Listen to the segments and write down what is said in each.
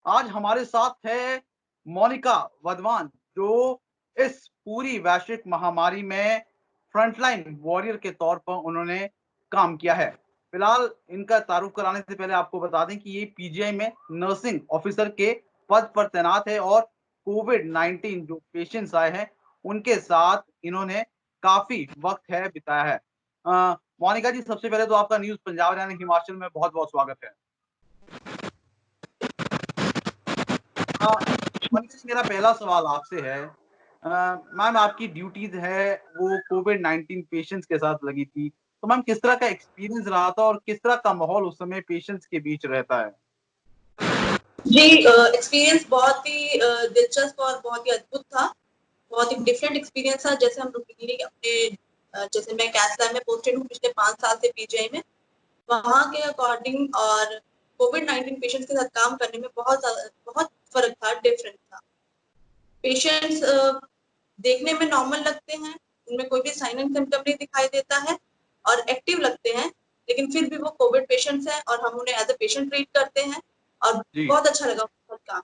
आज हमारे साथ है मोनिका वधवान, जो इस पूरी वैश्विक महामारी में फ्रंटलाइन वॉरियर के तौर पर उन्होंने काम किया है। फिलहाल इनका तारुफ कराने से पहले आपको बता दें कि ये पीजीआई में नर्सिंग ऑफिसर के पद पर तैनात है और कोविड-19 जो पेशेंट्स आए हैं, उनके साथ इन्होंने काफ़ी वक़्त है बिताया है। मोनिका जी, सबसे पहले तो आपका न्यूज़ पंजाब यानी हिमाचल में बहुत-बहुत स्वागत है। मोनिका जी, मेरा पहला सवाल आपसे है। मैम, आपकी ड्यूटीज़ है वो कोविड-19 पेशेंट्स के साथ लगी थी। तो मैम, किस तरह का एक्सपीरियंस रहा था और किस तरह का माहौल उस समय पेशेंट्स के बीच रहता है? जी, एक्सपीरियंस बहुत ही दिलचस्प और बहुत ही अद्भुत था। बहुत ही डिफरेंट एक्सपीरियंस था। जैसे हम रूटीनली अपने जैसे मैं कैथ लैब में पोस्टेड हूँ पिछले 5 साल से पीजीआई में। वहाँ के अकॉर्डिंग और कोविड-19 पेशेंट्स के साथ काम करने में बहुत फ़र्क था, डिफरेंट था। पेशेंट्स देखने में नॉर्मल लगते हैं, उनमें कोई भी साइन एंड सिम्पटम नहीं दिखाई देता है और एक्टिव लगते हैं, लेकिन फिर भी वो कोविड पेशेंट्स हैं और हम उन्हें एज़ अ पेशेंट ट्रीट करते हैं और जी। बहुत अच्छा लगा उनके साथ काम।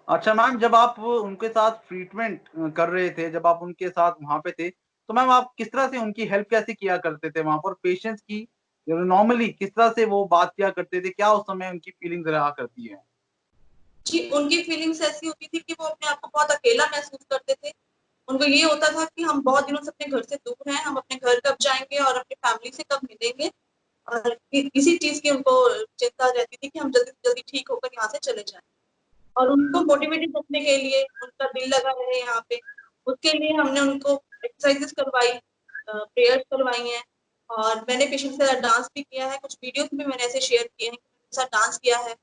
अच्छा मैम, जब आप उनके साथ ट्रीटमेंट कर रहे थे, जब आप उनके साथ वहाँ पे थे, तो मैम आप किस तरह से उनकी हेल्प कैसे किया करते थे वहाँ पर? पेशेंट्स की नॉर्मली किस तरह से वो बात किया करते थे? क्या उस समय उनकी फीलिंग्स रहा करती है? जी, उनकी फीलिंग्स ऐसी होती थी कि वो अपने आप को बहुत अकेला महसूस करते थे। उनको ये होता था कि हम बहुत दिनों से अपने घर से दूर हैं, हम अपने घर कब जाएँगे और अपनी फैमिली से कब मिलेंगे और इसी चीज़ की उनको चिंता रहती थी कि हम जल्दी से जल्दी ठीक होकर यहाँ से चले जाएँ। और उनको मोटिवेटेड रखने के लिए, उनका दिल लगा रहे यहाँ पे, उसके लिए हमने उनको एक्सरसाइज़ेज़ करवाई, प्रेयर्स करवाई हैं और मैंने पेशेंट्स के साथ डांस भी किया है, कुछ वीडियोज़ भी मैंने ऐसे शेयर किए हैं, उनके साथ डांस किया है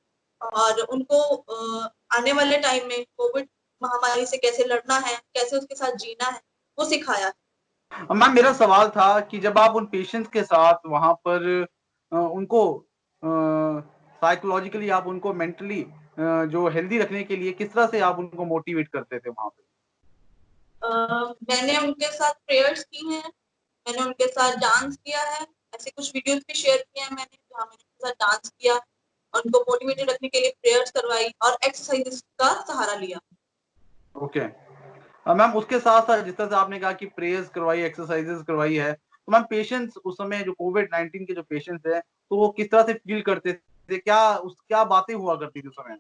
और उनको आने वाले टाइम में कोविड महामारी से कैसे लड़ना है, कैसे उसके साथ जीना है, वो सिखाया है। मैम, मेरा सवाल था कि जब आप उन पेशेंट्स के साथ वहाँ पर उनको साइकोलॉजिकली आप उनको मेंटली जो हेल्दी रखने के लिए किस तरह से आप उनको मोटिवेट करते थे वहाँ पे? मैंने उनके साथ प्रेयर्स की हैं, मैंने उनके साथ डांस किया है, ऐसे कुछ वीडियोज़ भी शेयर किए हैं मैंने, जहाँ मैंने उनके साथ डांस किया, उनको मोटिवेटेड रखने के लिए प्रेयर्स करवाई और एक्सरसाइज़ेज़ का सहारा लिया। ओके। मैम, उसके साथ-साथ जिस तरह से आपने कहा कि प्रेयर्स करवाई, एक्सरसाइज़ेज़ करवाई है, तो मैम पेशेंट्स उस समय जो कोविड-19 के जो पेशेंट्स हैं, तो वो किस तरह से फ़ील करते थे? क्या बातें हुआ करती थी उस समय?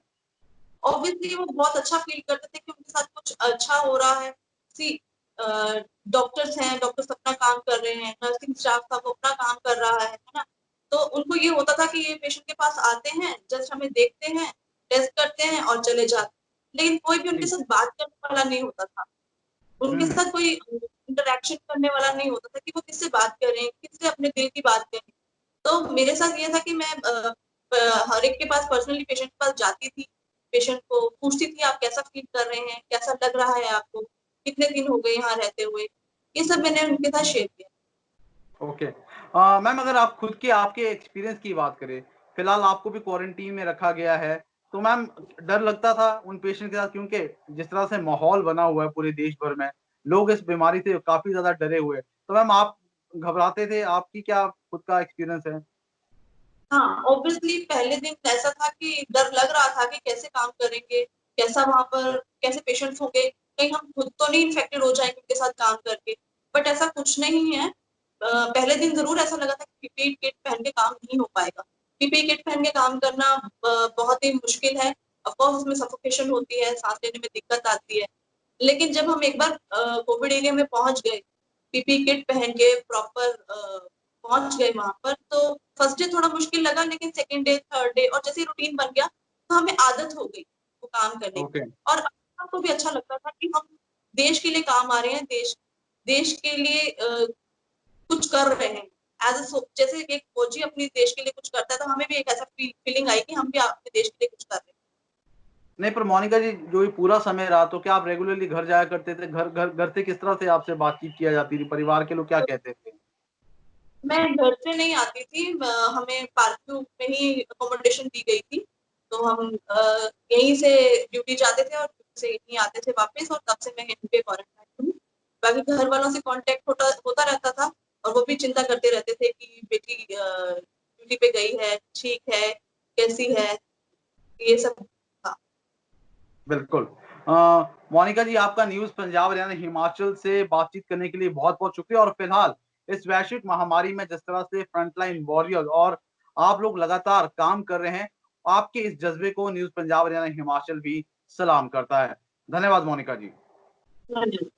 ऑब्वियसली वो बहुत अच्छा फ़ील करते थे कि उनके साथ कुछ अच्छा हो रहा है। सी अ, डॉक्टर्स हैं, डॉक्टर्स अपना काम कर रहे हैं, नर्सिंग स्टाफ था वो अपना काम कर रहा है ना? तो उनको ये होता था कि ये पेशेंट के पास आते हैं, जस्ट हमें देखते हैं, टेस्ट करते हैं और चले जाते हैं। लेकिन कोई भी उनके जी। साथ बात करने वाला नहीं होता था। उनके हुँ। साथ कोई इंटरैक्शन करने वाला नहीं होता था कि वो किससे बात करें, किससे अपने दिल की बात करें। तो मेरे साथ ये था कि मैं हर एक के पास पर्सनली पेशेंट के पास जाती थी, पेशेंट को पूछती थी आप कैसा फ़ील कर रहे हैं? कैसा लग रहा है आपको? कितने दिन हो गए यहाँ रहते हुए? ये सब मैंने उनके साथ शेयर किया। ओके। मैम, अगर आप खुद के आपके एक्सपीरियंस की बात करें, फिलहाल आपको भी क्वारंटीन में रखा गया है, तो मैम डर लगता था उन पेशेंट के साथ क्योंकि जिस तरह से माहौल बना हुआ है पूरे देश भर में, लोग इस बीमारी से काफ़ी ज़्यादा डरे हुए हैं। तो मैम आप घबराते थे? आपकी क्या खुद का एक्सपीरियंस है? हाँ, ऑब्वियसली पहले दिन ऐसा था कि डर लग रहा था कि कैसे काम करेंगे, कैसा वहाँ पर कैसे पेशेंट्स होंगे, कहीं हम खुद तो नहीं इन्फेक्टेड हो जाएँगे उनके साथ काम करके, बट ऐसा कुछ नहीं है। पहले दिन ज़रूर ऐसा लगा था कि पीपीई किट पहन के काम नहीं हो पाएगा। पीपीई किट पहन के काम करना बहुत ही मुश्किल है, ऑफ़ कोर्स उसमें सफोकेशन होती है, साँस लेने में दिक्कत आती है। लेकिन जब हम एक बार कोविड एरिया में पहुँच गए, पीपीई किट पहन के प्रॉपर पहुँच गए वहाँ पर, तो फर्स्ट डे थोड़ा मुश्किल लगा लेकिन सेकंड डे, थर्ड डे और जैसे ही रूटीन बन गया, तो हमें आदत हो गई वो काम करने की ओके। और अपने आप को भी अच्छा लगता था कि हम देश के लिए काम आ रहे हैं, देश देश के लिए कुछ कर रहे हैं। एज़ अ सो जैसे एक फौजी अपने देश के लिए कुछ करता है, तो हमें भी एक ऐसा फीलिंग आई कि हम भी अपने देश के लिए कुछ कर रहे हैं। नहीं, पर मोनिका जी, जो ये पूरा समय रहा, तो क्या आप रेगुलरली घर जाया करते थे? घर से किस तरह से आपसे बातचीत किया जाती थी? परिवार के लोग क्या तो कहते थे? मैं घर से नहीं आती थी, हमें पार्क में ही अकोमोडेशन दी गई थी। तो हम यहीं से ड्यूटी जाते थे और ड्यूटी से यहीं आते थे वापस और तब से मैं यहीं पे क्वारंटाइन हूँ। बाकी घर वालों से कॉन्टैक्ट होता रहता था और वो भी चिंता करते रहते थे कि बेटी ड्यूटी पे गई है, ठीक है, कैसी है? ये सब बिल्कुल। मोनिका जी, आपका न्यूज़ पंजाब हरियाणा हिमाचल से बातचीत करने के लिए बहुत-बहुत शुक्रिया और फिलहाल इस वैश्विक महामारी में जिस तरह से फ्रंटलाइन वॉरियर और आप लोग लगातार काम कर रहे हैं, आपके इस जज़्बे को न्यूज़ पंजाब हरियाणा हिमाचल भी सलाम करता है। धन्यवाद मोनिका जी। हाँ जी।